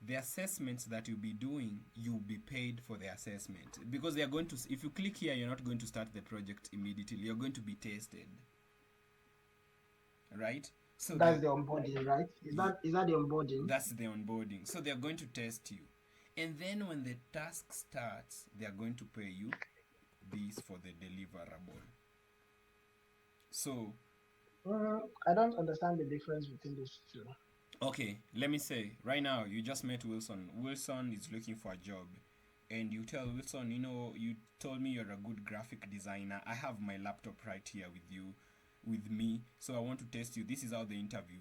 Speaker 1: the assessments that you'll be doing, you'll be paid for the assessment, because they are going to, if you click here, you're not going to start the project immediately, you're going to be tested, right? So
Speaker 2: That's the onboarding, right? Is that the onboarding?
Speaker 1: that's the onboarding. So they're going to test you, and then when the task starts, they are going to pay you this for the deliverable. So
Speaker 2: I don't understand the difference between those two.
Speaker 1: okay, let me say, right now you just met Wilson. Wilson is looking for a job, and you tell Wilson, you told me you're a good graphic designer. I have my laptop right here with me, so I want to test you. This is how the interview.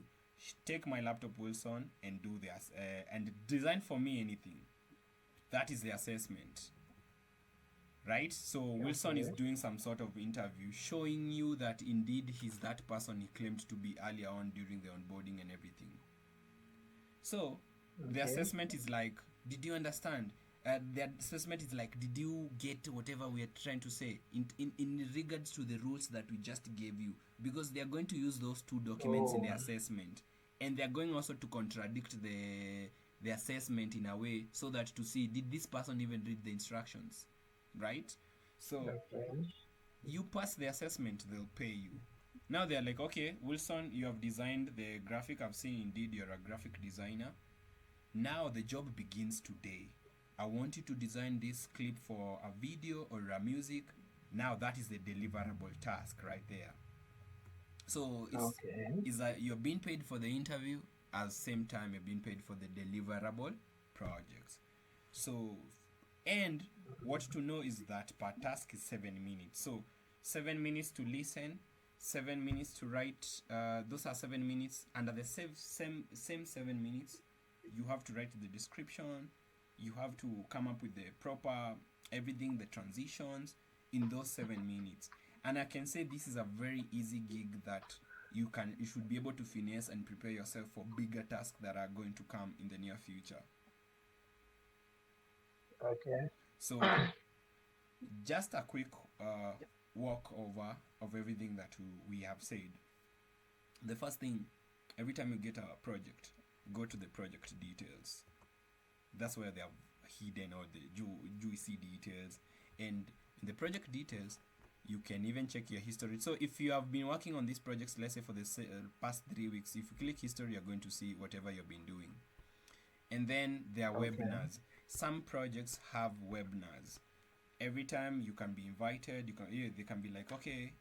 Speaker 1: Take my laptop, Wilson, and do this, and design for me anything. That is the assessment, right? So Wilson is
Speaker 2: Okay.
Speaker 1: doing some sort of interview, showing you that indeed he's that person he claimed to be earlier on during the onboarding and everything. So the
Speaker 2: Okay.
Speaker 1: assessment is like, did you understand? The assessment is like, did you get whatever we are trying to say in regards to the rules that we just gave you? Because they are going to use those two documents in the
Speaker 2: Oh,
Speaker 1: assessment, and they are going also to contradict the assessment in a way, so that to see, did this person even read the instructions, right? So
Speaker 2: okay.
Speaker 1: you pass the assessment, they'll pay you. Now they're like, okay, Wilson, you have designed the graphic. I've seen indeed you're a graphic designer. Now the job begins today. I want you to design this clip for a video or a music. Now that is the deliverable task right there. So it's
Speaker 2: Okay.
Speaker 1: is that you're being paid for the interview, at the same time you're being paid for the deliverable projects. So, and what to know is that per task is 7 minutes. So 7 minutes to listen, 7 minutes to write. Those are 7 minutes. Under the same 7 minutes, you have to write the description. You have to come up with the proper everything, the transitions in those 7 minutes. And I can say this is a very easy gig that you should be able to finesse and prepare yourself for bigger tasks that are going to come in the near future.
Speaker 2: Okay.
Speaker 1: So just a quick walk over of everything that we have said. The first thing, every time you get a project, go to the project details. That's where they have hidden all the juicy details. And in the project details, you can even check your history. So if you have been working on these projects, let's say for the past 3 weeks, if you click history, you're going to see whatever you've been doing. And then there are
Speaker 2: Okay.
Speaker 1: webinars. Some projects have webinars. Every time you can be invited, they can be like, okay,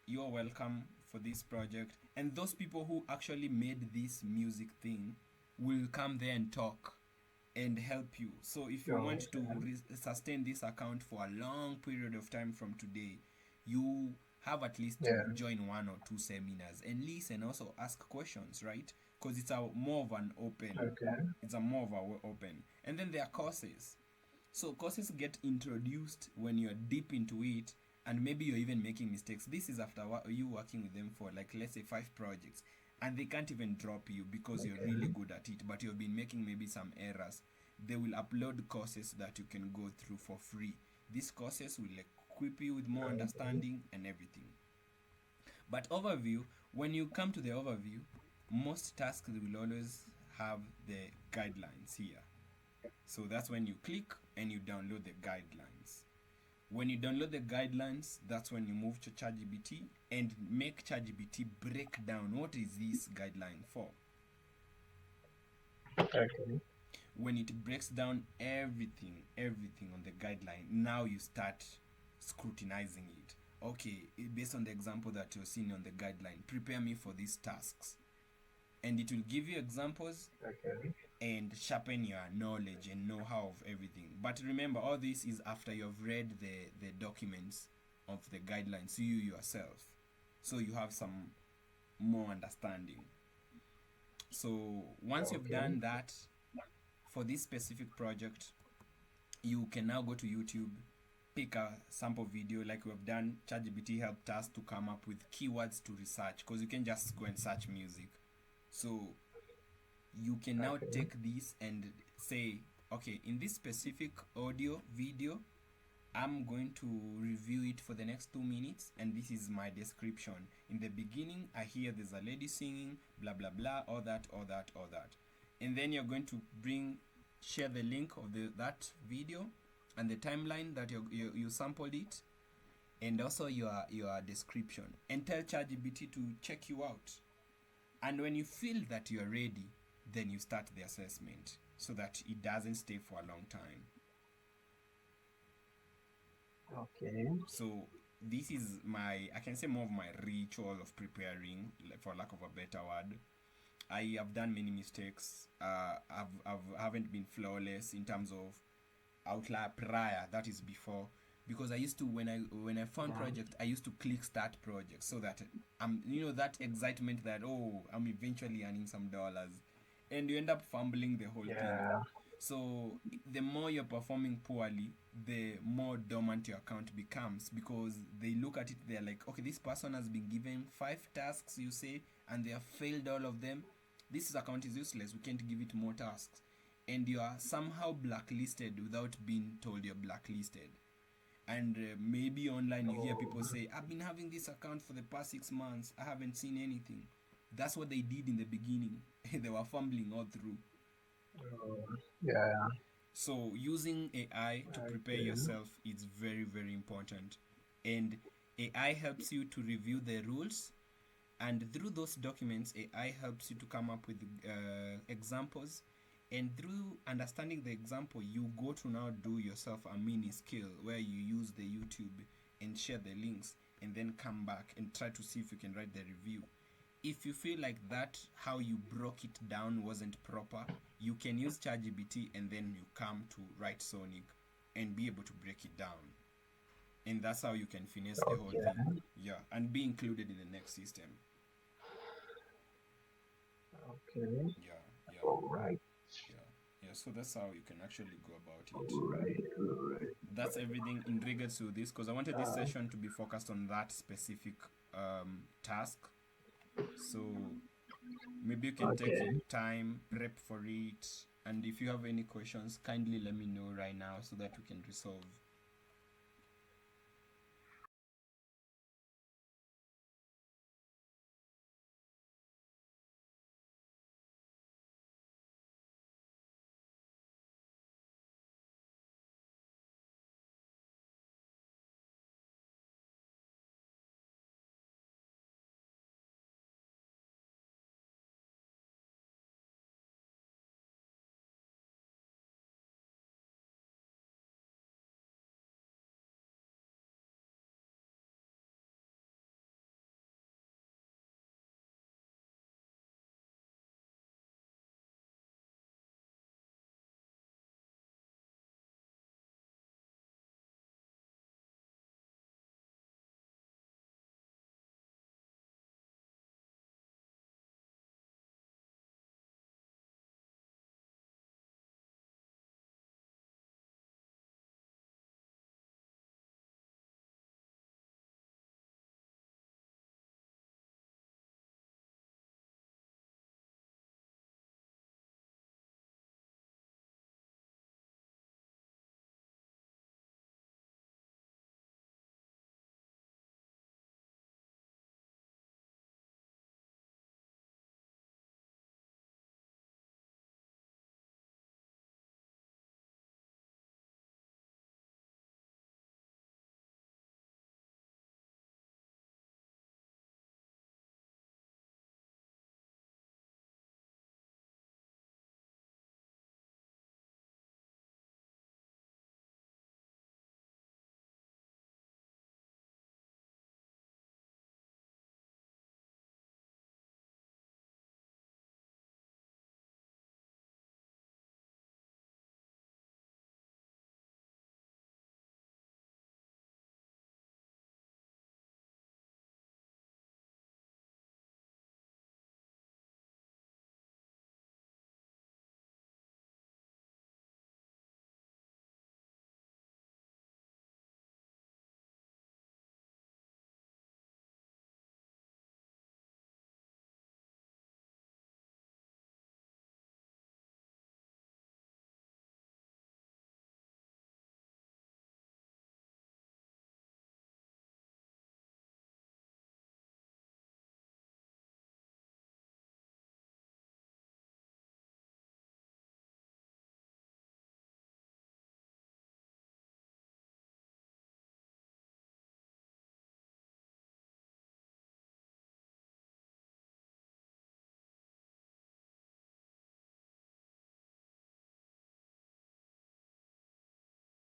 Speaker 1: you're welcome for this project, and those people who actually made this music thing will come there and talk and help you. So if you want to
Speaker 2: Okay.
Speaker 1: sustain this account for a long period of time from today, you have at least to
Speaker 2: Yeah.
Speaker 1: join one or two seminars and listen, also ask questions, right? Because it's a more of an open,
Speaker 2: Okay.
Speaker 1: it's a more of a open. And then there are courses. So courses get introduced when you're deep into it, and maybe you're even making mistakes. This is after you working with them for, like, let's say 5 projects, and they can't even drop you because you're really
Speaker 2: Okay.
Speaker 1: good at it, but you've been making maybe some errors. They will upload courses that you can go through for free. These courses will equip you with more
Speaker 2: Okay.
Speaker 1: understanding and everything. But overview, when you come to the overview, most tasks will always have the guidelines here. So that's when you click and you download the guidelines. When you download the guidelines, that's when you move to ChatGPT and make ChatGPT break down what is this guideline for.
Speaker 2: Okay.
Speaker 1: When it breaks down everything on the guideline, now you start scrutinizing it. Okay, based on the example that you're seeing on the guideline, prepare me for these tasks. And it will give you examples
Speaker 2: Okay.
Speaker 1: and sharpen your knowledge and know-how of everything. But remember, all this is after you've read the documents of the guidelines, you yourself. So you have some more understanding. So once you've
Speaker 2: Okay.
Speaker 1: done that, for this specific project, you can now go to YouTube pick a sample video like we've done. ChatGPT helped us to come up with keywords to research, because you can just go and search music. So you can now
Speaker 2: Okay.
Speaker 1: take this and say, okay, in this specific audio video, I'm going to review it for the next 2 minutes, and this is my description. In the beginning, I hear there's a lady singing, blah blah blah, all that, all that, all that. And then you're going to share the link of that video and the timeline that you sampled it, and also your description, and tell ChatGPT to check you out. And when you feel that you're ready, then you start the assessment so that it doesn't stay for a long time.
Speaker 2: Okay.
Speaker 1: So this is I can say more of my ritual of preparing, for lack of a better word. I have done many mistakes. I haven't been flawless in terms of Outlier prior, that is before, because I used to, when I found project, I used to click start project, so that that excitement that, oh, I'm eventually earning some dollars, and you end up fumbling the whole thing. So the more you're performing poorly, the more dormant your account becomes, because they look at it, they're like, okay, this person has been given 5 tasks, you say, and they have failed all of them. This account is useless, we can't give it more tasks. And you are somehow blacklisted without being told you're blacklisted. And maybe online you hear people say, I've been having this account for the past 6 months, I haven't seen anything. That's what they did in the beginning. They were fumbling all through.
Speaker 2: Yeah.
Speaker 1: So using AI to prepare yourself is very, very important. And AI helps you to review the rules, and through those documents, AI helps you to come up with examples. And through understanding the example, you go to now do yourself a mini skill where you use the YouTube and share the links, and then come back and try to see if you can write the review. If you feel like that, how you broke it down wasn't proper, you can use ChatGPT, and then you come to write Sonic and be able to break it down. And that's how you can finesse the whole thing. Yeah, and be included in the next system.
Speaker 2: Okay.
Speaker 1: Yeah.
Speaker 2: All right.
Speaker 1: Yeah, so that's how you can actually go about it.
Speaker 2: Right.
Speaker 1: That's everything in regards to this, because I wanted this session to be focused on that specific task. So maybe you can take your time, prep for it, and if you have any questions, kindly let me know right now so that we can resolve